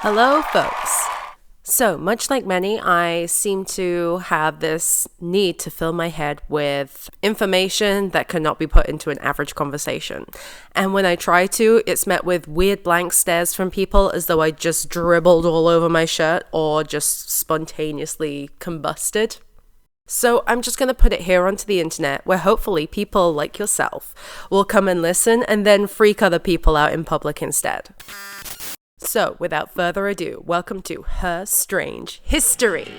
Hello, folks. So, much like many, I seem to have this need to fill my head with information that cannot be put into an average conversation. And when I try to, it's met with weird blank stares from people as though I just dribbled all over my shirt or just spontaneously combusted. So I'm just going to put it here onto the internet where hopefully people like yourself will come and listen and then freak other people out in public instead. So, without further ado, welcome to Her Strange History.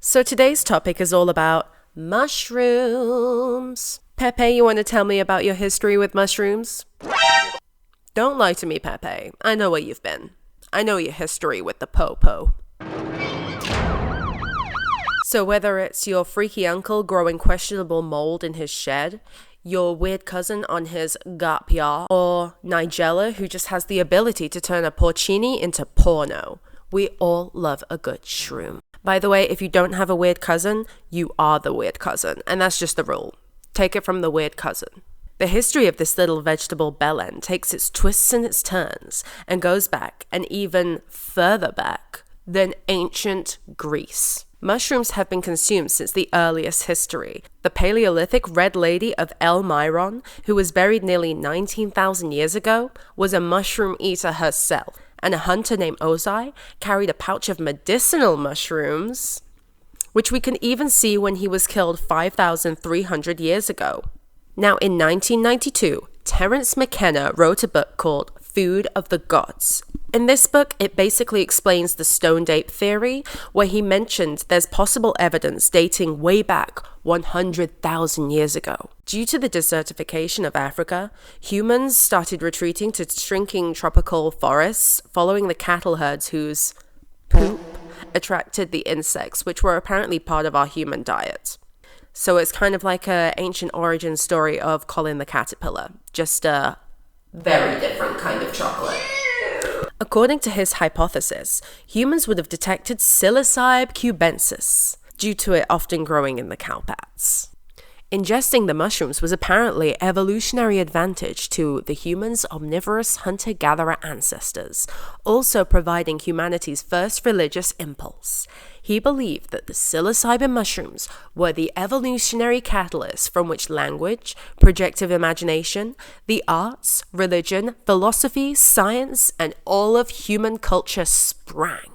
So today's topic is all about mushrooms. Pepe, you want to tell me about your history with mushrooms? Don't lie to me, Pepe. I know where you've been. I know your history with the po-po. So whether it's your freaky uncle growing questionable mold in his shed, your weird cousin on his gap-year, or Nigella who just has the ability to turn a porcini into porno, we all love a good shroom. By the way, if you don't have a weird cousin, you are the weird cousin, and that's just the rule. Take it from the weird cousin. The history of this little vegetable bellend takes its twists and its turns and goes back, and even further back, than ancient Greece. Mushrooms have been consumed since the earliest history. The Paleolithic Red Lady of El Myron, who was buried nearly 19,000 years ago, was a mushroom eater herself, and a hunter named Ozai carried a pouch of medicinal mushrooms, which we can even see when he was killed 5,300 years ago. Now, in 1992, Terence McKenna wrote a book called Food of the Gods. In this book, it basically explains the stone ape theory, where he mentioned there's possible evidence dating way back 100,000 years ago. Due to the desertification of Africa, humans started retreating to shrinking tropical forests, following the cattle herds whose poop attracted the insects, which were apparently part of our human diet. So it's kind of like an ancient origin story of Colin the caterpillar, just a very different kind of chocolate. According to his hypothesis, humans would have detected Psilocybin cubensis, due to it often growing in the cowpats. Ingesting the mushrooms was apparently evolutionary advantage to the humans' omnivorous hunter-gatherer ancestors, also providing humanity's first religious impulse. He believed that the psilocybin mushrooms were the evolutionary catalyst from which language, projective imagination, the arts, religion, philosophy, science, and all of human culture sprang.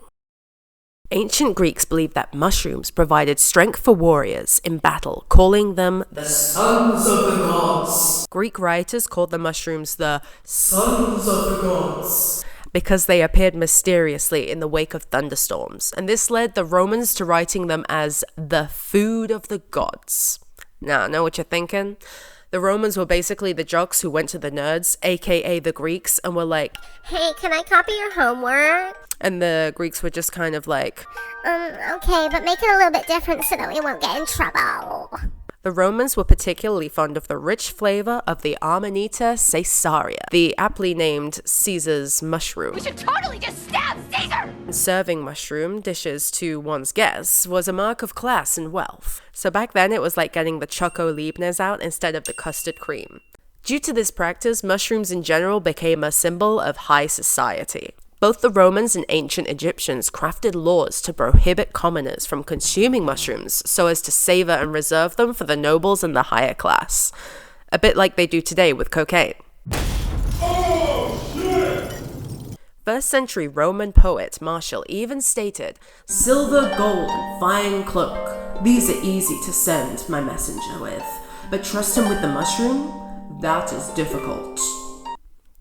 Ancient Greeks believed that mushrooms provided strength for warriors in battle, calling them the sons of the gods. Greek writers called the mushrooms the sons of the gods because they appeared mysteriously in the wake of thunderstorms, and this led the Romans to writing them as the food of the gods. Now, know what you're thinking? The Romans were basically the jocks who went to the nerds, aka the Greeks, and were like, "Hey, can I copy your homework?" And the Greeks were just kind of like, Okay, but make it a little bit different so that we won't get in trouble. The Romans were particularly fond of the rich flavor of the Amanita caesaria, the aptly named Caesar's mushroom. We should totally just stab Caesar! Serving mushroom dishes to one's guests was a mark of class and wealth. So back then it was like getting the Choco Liebkne's out instead of the custard cream. Due to this practice, mushrooms in general became a symbol of high society. Both the Romans and ancient Egyptians crafted laws to prohibit commoners from consuming mushrooms so as to savor and reserve them for the nobles and the higher class. A bit like they do today with cocaine. First century Roman poet Martial even stated, "Silver, gold, and fine cloak. These are easy to send my messenger with. But trust him with the mushroom? That is difficult."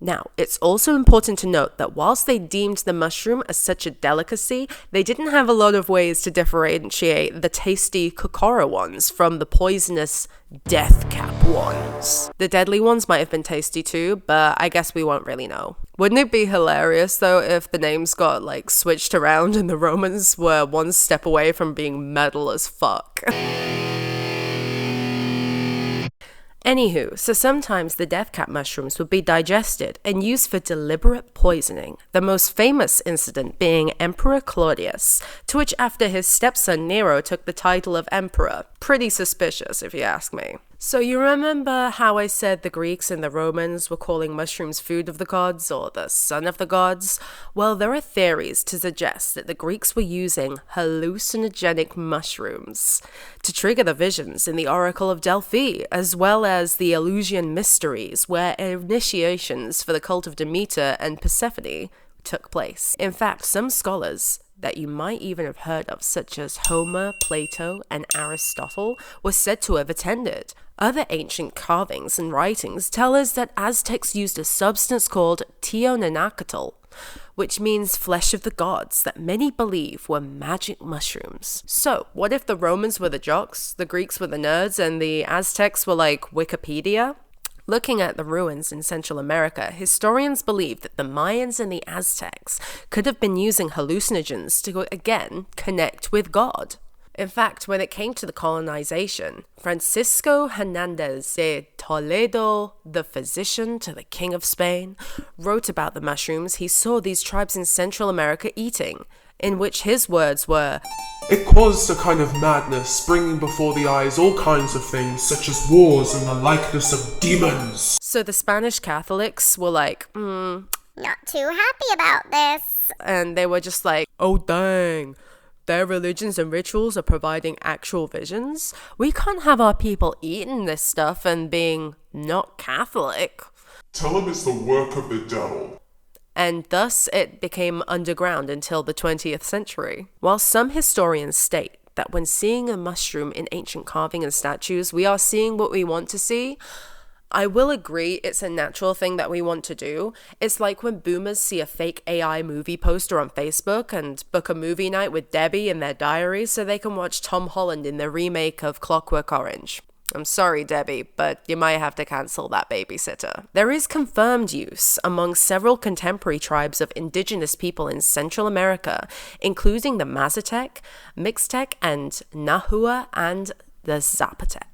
Now, it's also important to note that whilst they deemed the mushroom as such a delicacy, they didn't have a lot of ways to differentiate the tasty kokoro ones from the poisonous death cap ones. The deadly ones might have been tasty too, but I guess we won't really know. Wouldn't it be hilarious though if the names got switched around and the Romans were one step away from being metal as fuck? Anywho, so sometimes the death cap mushrooms would be digested and used for deliberate poisoning, the most famous incident being Emperor Claudius, to which after his stepson Nero took the title of emperor. Pretty suspicious, if you ask me. So you remember how I said the Greeks and the Romans were calling mushrooms food of the gods or the son of the gods? Well, there are theories to suggest that the Greeks were using hallucinogenic mushrooms to trigger the visions in the Oracle of Delphi, as well as the Eleusinian mysteries, where initiations for the cult of Demeter and Persephone took place. In fact, some scholars that you might even have heard of, such as Homer, Plato, and Aristotle, were said to have attended. Other ancient carvings and writings tell us that Aztecs used a substance called teonanacatl, which means flesh of the gods, that many believe were magic mushrooms. So, what if the Romans were the jocks, the Greeks were the nerds, and the Aztecs were like Wikipedia? Looking at the ruins in Central America, historians believe that the Mayans and the Aztecs could have been using hallucinogens to, again, connect with God. In fact, when it came to the colonization, Francisco Hernandez de Toledo, the physician to the King of Spain, wrote about the mushrooms he saw these tribes in Central America eating, in which his words were, "It caused a kind of madness, bringing before the eyes all kinds of things, such as wars and the likeness of demons." So the Spanish Catholics were like, Not too happy about this. and they were just like, oh dang, their religions and rituals are providing actual visions. We can't have our people eating this stuff and being not Catholic. Tell him it's the work of the devil. And thus it became underground until the 20th century. While some historians state that when seeing a mushroom in ancient carving and statues, we are seeing what we want to see, I will agree it's a natural thing that we want to do. It's like when boomers see a fake AI movie poster on Facebook and book a movie night with Debbie in their diary so they can watch Tom Holland in the remake of Clockwork Orange. I'm sorry, Debbie, but you might have to cancel that babysitter. There is confirmed use among several contemporary tribes of indigenous people in Central America, including the Mazatec, Mixtec, and Nahua, and the Zapotec.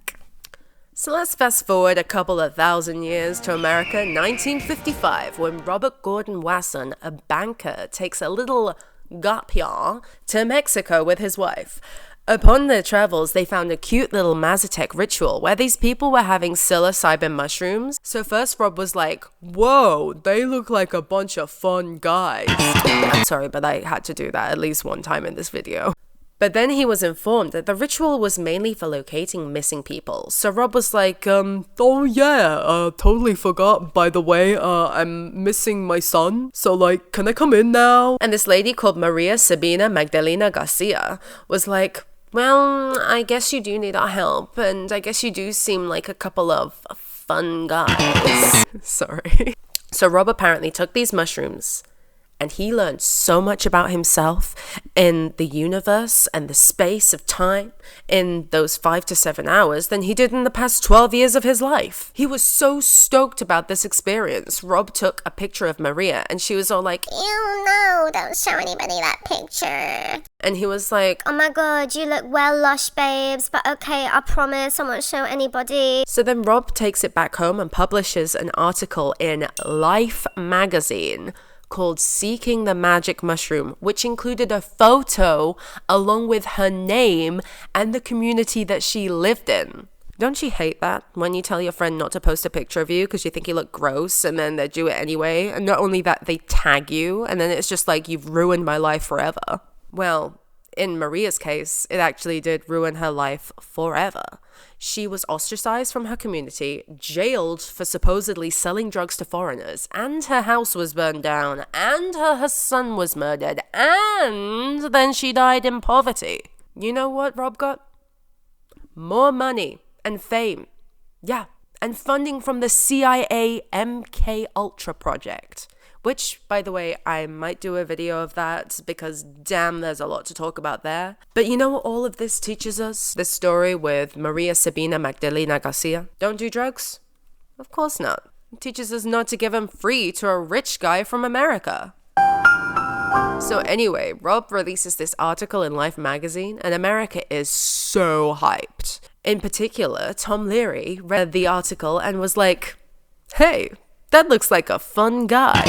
So let's fast forward a couple of thousand years to America, 1955, when Robert Gordon Wasson, a banker, takes a little gap year to Mexico with his wife. Upon their travels, they found a cute little Mazatec ritual where these people were having psilocybin mushrooms. So first Rob was like, whoa, they look like a bunch of fun guys. I'm sorry, but I had to do that at least one time in this video. But then he was informed that the ritual was mainly for locating missing people. So Rob was like, oh yeah, totally forgot. By the way, I'm missing my son. So like, can I come in now? And this lady called Maria Sabina Magdalena Garcia was like, well, I guess you do need our help. And I guess you do seem like a couple of fun guys. Sorry. So Rob apparently took these mushrooms and he learned so much about himself in the universe and the space of time in those 5 to 7 hours than he did in the past 12 years of his life. He was so stoked about this experience. Rob took a picture of Maria and she was all like, Ew, no, don't show anybody that picture. And he was like, Oh my god, you look well lush, babes, but okay, I promise I won't show anybody. So then Rob takes it back home and publishes an article in Life magazine called Seeking the Magic Mushroom, which included a photo along with her name and the community that she lived in. Don't you hate that when you tell your friend not to post a picture of you because you think you look gross and then they do it anyway? And not only that, they tag you and then it's just like, you've ruined my life forever. Well, in Maria's case, it actually did ruin her life forever. She was ostracized from her community, jailed for supposedly selling drugs to foreigners, and her house was burned down, and her son was murdered, and then she died in poverty. You know what Rob got? More money and fame. Yeah, and funding from the CIA MK Ultra project. Which, by the way, I might do a video of that because damn, there's a lot to talk about there. But you know what all of this teaches us? This story with Maria Sabina Magdalena Garcia. Don't do drugs? Of course not. It teaches us not to give them free to a rich guy from America. So anyway, Rob releases this article in Life magazine and America is so hyped. In particular, Tom Leary read the article and was like, hey, that looks like a fun guy.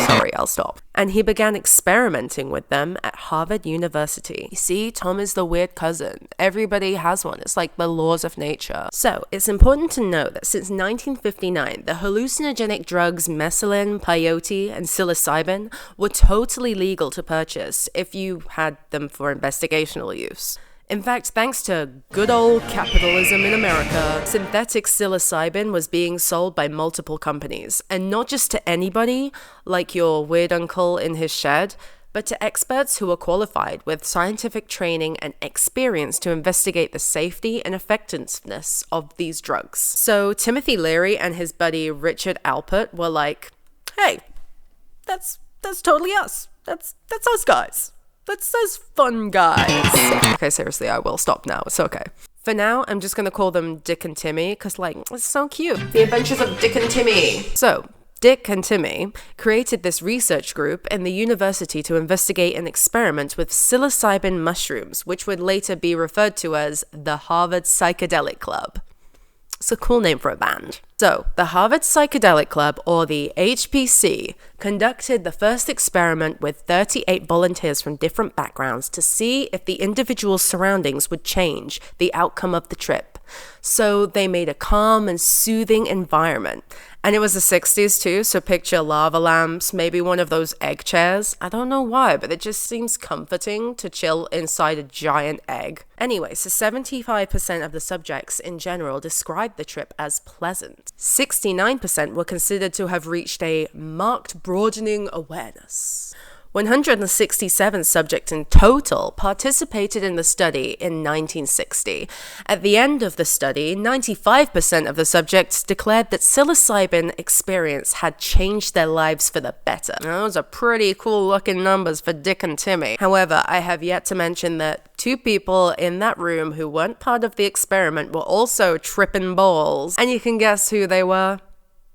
Sorry, I'll stop. And he began experimenting with them at Harvard University. You see, Tom is the weird cousin. Everybody has one. It's like the laws of nature. So, it's important to note that since 1959, the hallucinogenic drugs mescaline, peyote, and psilocybin were totally legal to purchase if you had them for investigational use. In fact, thanks to good old capitalism in America, synthetic psilocybin was being sold by multiple companies, and not just to anybody, like your weird uncle in his shed, but to experts who were qualified with scientific training and experience to investigate the safety and effectiveness of these drugs. So Timothy Leary and his buddy Richard Alpert were like, hey, that's totally us. That's us guys. That's those fun guys. Okay, seriously, I will stop now. It's okay. For now, I'm just going to call them Dick and Timmy because, like, it's so cute. The Adventures of Dick and Timmy. So, Dick and Timmy created this research group in the university to investigate an experiment with psilocybin mushrooms, which would later be referred to as the Harvard Psychedelic Club. It's a cool name for a band. So, the Harvard Psychedelic Club, or the HPC, conducted the first experiment with 38 volunteers from different backgrounds to see if the individual's surroundings would change the outcome of the trip. So, they made a calm and soothing environment. And it was the 60s too, so picture lava lamps, maybe one of those egg chairs. I don't know why, but it just seems comforting to chill inside a giant egg. Anyway, so 75% of the subjects in general described the trip as pleasant. 69% were considered to have reached a marked broadening awareness. 167 subjects in total participated in the study in 1960. At the end of the study, 95% of the subjects declared that psilocybin experience had changed their lives for the better. Those are pretty cool looking numbers for Dick and Timmy. However, I have yet to mention that 2 people in that room who weren't part of the experiment were also tripping balls. And you can guess who they were?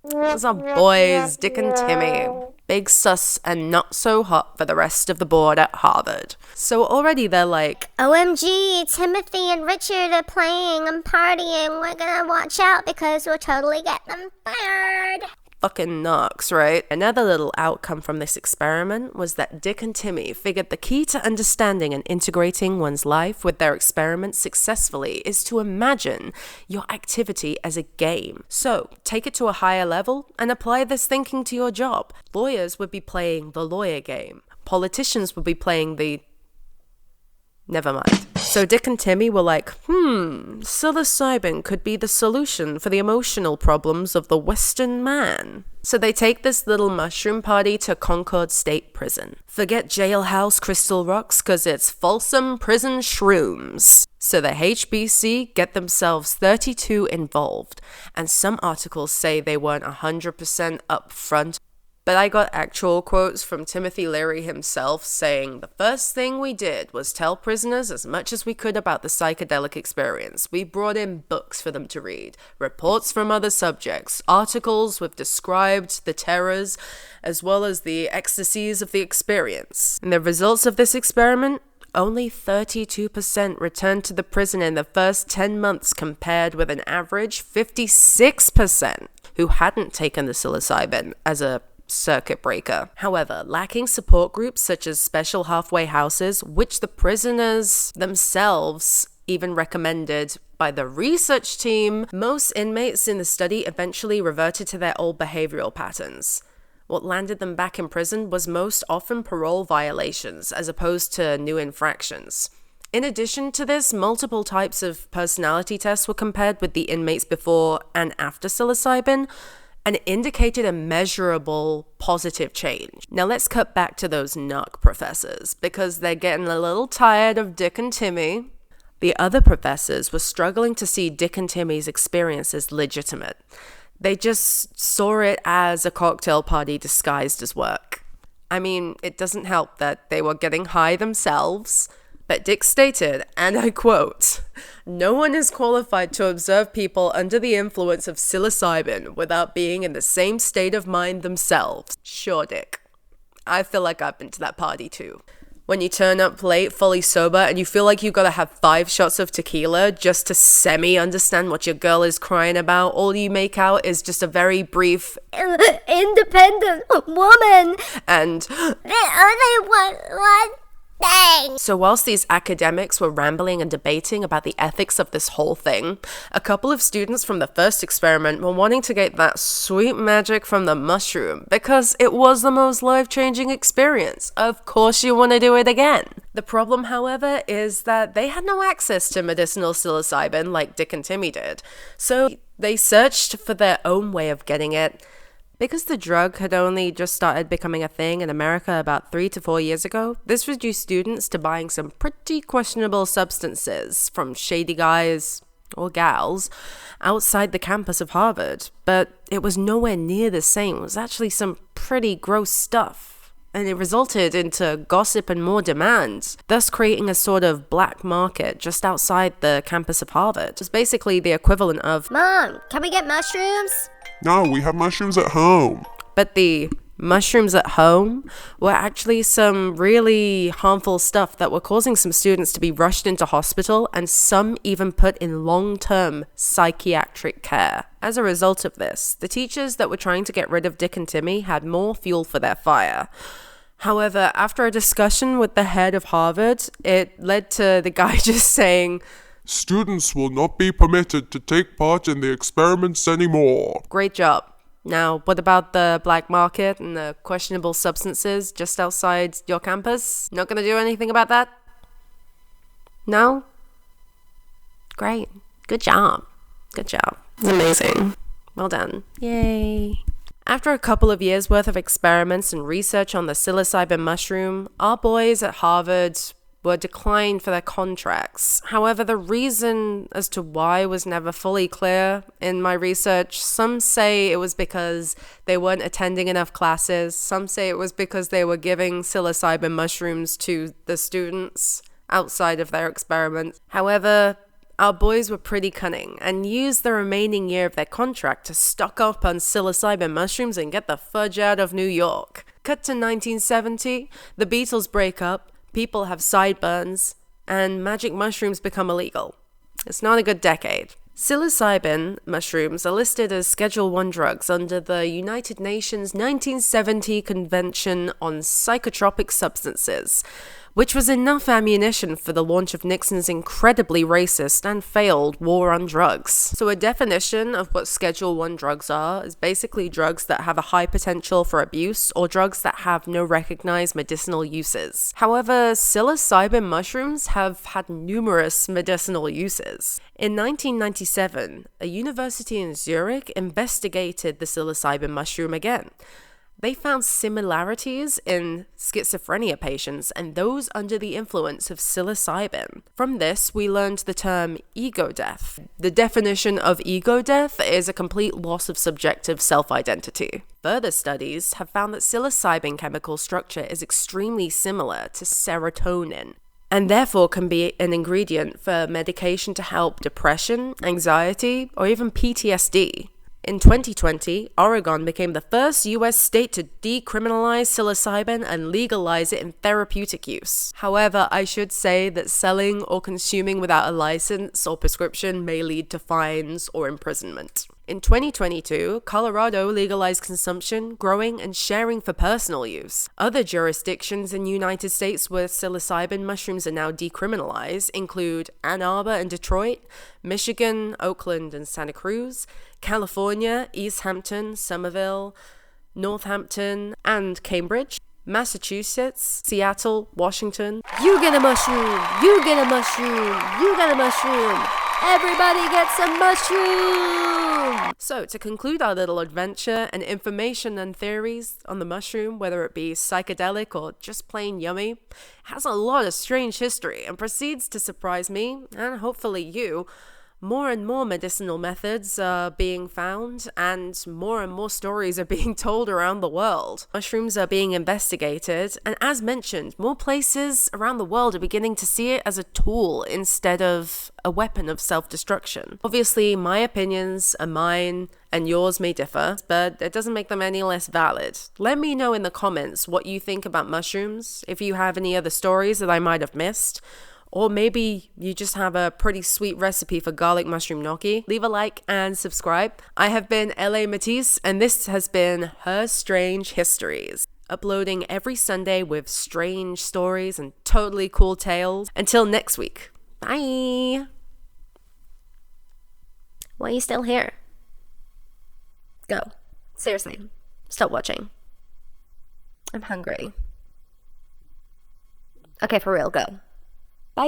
Those are boys, Dick and Timmy. Big sus and not so hot for the rest of the board at Harvard. So already they're like, OMG, Timothy and Richard are playing and partying. We're gonna watch out because we'll totally get them fired. fucking knocks, right? Another little outcome from this experiment was that Dick and Timmy figured the key to understanding and integrating one's life with their experiment successfully is to imagine your activity as a game. So, take it to a higher level and apply this thinking to your job. Lawyers would be playing the lawyer game. Politicians would be playing the... Never mind. So Dick and Timmy were like, psilocybin could be the solution for the emotional problems of the Western man. So they take this little mushroom party to Concord State Prison. Forget jailhouse crystal rocks, cause it's Folsom Prison shrooms. So the HBC get themselves 32 involved, and some articles say they weren't 100% upfront. But I got actual quotes from Timothy Leary himself saying, "The first thing we did was tell prisoners as much as we could about the psychedelic experience. We brought in books for them to read, reports from other subjects, articles with described the terrors, as well as the ecstasies of the experience. And the results of this experiment? Only 32% returned to the prison in the first 10 months compared with an average 56% who hadn't taken the psilocybin as a circuit breaker. However, lacking support groups such as special halfway houses, which the prisoners themselves even recommended by the research team, most inmates in the study eventually reverted to their old behavioral patterns. What landed them back in prison was most often parole violations as opposed to new infractions. In addition to this, multiple types of personality tests were compared with the inmates before and after psilocybin, and it indicated a measurable positive change. Now let's cut back to those narc professors, because they're getting a little tired of Dick and Timmy. The other professors were struggling to see Dick and Timmy's experience as legitimate. They just saw it as a cocktail party disguised as work. I mean, it doesn't help that they were getting high themselves, but Dick stated, and I quote, "No one is qualified to observe people under the influence of psilocybin without being in the same state of mind themselves." Sure, Dick. I feel like I've been to that party too. When you turn up late, fully sober, and you feel like you've got to have 5 shots of tequila just to semi-understand what your girl is crying about, all you make out is just a very brief independent woman. and They only want one thing. So whilst these academics were rambling and debating about the ethics of this whole thing, a couple of students from the first experiment were wanting to get that sweet magic from the mushroom because it was the most life-changing experience. Of course you want to do it again. The problem, however, is that they had no access to medicinal psilocybin like Dick and Timmy did. So they searched for their own way of getting it. Because the drug had only just started becoming a thing in America about 3 to 4 years ago, this reduced students to buying some pretty questionable substances from shady guys or gals outside the campus of Harvard. But it was nowhere near the same. It was actually some pretty gross stuff. And it resulted into gossip and more demand, thus creating a sort of black market just outside the campus of Harvard. It's basically the equivalent of, Mom, can we get mushrooms? No, we have mushrooms at home. but the mushrooms at home were actually some really harmful stuff that were causing some students to be rushed into hospital and some even put in long-term psychiatric care. As a result of this, the teachers that were trying to get rid of Dick and Timmy had more fuel for their fire. However, after a discussion with the head of Harvard, it led to the guy just saying, Students will not be permitted to take part in the experiments anymore. "Great job. Now, what about the black market and the questionable substances just outside your campus? Not gonna do anything about that? No? Great. Good job. Good job. It's amazing. Well done. Yay." After a couple of years worth of experiments and research on the psilocybin mushroom, our boys at Harvard were declined for their contracts. However, the reason as to why was never fully clear in my research. Some say it was because they weren't attending enough classes. Some say it was because they were giving psilocybin mushrooms to the students outside of their experiments. However, our boys were pretty cunning and used the remaining year of their contract to stock up on psilocybin mushrooms and get the fudge out of New York. Cut to 1970, the Beatles break up, people have sideburns, and magic mushrooms become illegal. It's not a good decade. Psilocybin mushrooms are listed as Schedule I drugs under the United Nations 1970 Convention on Psychotropic Substances, which was enough ammunition for the launch of Nixon's incredibly racist and failed war on drugs. So a definition of what Schedule I drugs are is basically drugs that have a high potential for abuse or drugs that have no recognized medicinal uses. However, psilocybin mushrooms have had numerous medicinal uses. In 1997, a university in Zurich investigated the psilocybin mushroom again. They found similarities in schizophrenia patients and those under the influence of psilocybin. From this, we learned the term ego death. The definition of ego death is a complete loss of subjective self-identity. Further studies have found that psilocybin chemical structure is extremely similar to serotonin, and therefore can be an ingredient for medication to help depression, anxiety, or even PTSD. In 2020, Oregon became the first US state to decriminalize psilocybin and legalize it in therapeutic use. However, I should say that selling or consuming without a license or prescription may lead to fines or imprisonment. In 2022, Colorado legalized consumption, growing, and sharing for personal use. Other jurisdictions in the United States where psilocybin mushrooms are now decriminalized include Ann Arbor and Detroit, Michigan, Oakland, and Santa Cruz, California, East Hampton, Somerville, Northampton, and Cambridge, Massachusetts, Seattle, Washington. You get a mushroom! You get a mushroom! You get a mushroom! Everybody gets a mushroom! So, to conclude our little adventure and information and theories on the mushroom, whether it be psychedelic or just plain yummy, has a lot of strange history and proceeds to surprise me, and hopefully you, more and more medicinal methods are being found, and more stories are being told around the world. Mushrooms are being investigated, and as mentioned, more places around the world are beginning to see it as a tool instead of a weapon of self-destruction. Obviously, my opinions are mine, and yours may differ, but it doesn't make them any less valid. Let me know in the comments what you think about mushrooms, if you have any other stories that I might have missed, or maybe you just have a pretty sweet recipe for garlic mushroom gnocchi. Leave a like and subscribe. I have been L.A. Matisse, and this has been Her Strange Histories. Uploading every Sunday with strange stories and totally cool tales. Until next week. Bye! Why are you still here? Go. Seriously. Stop watching. I'm hungry. Okay, for real, go. Bye!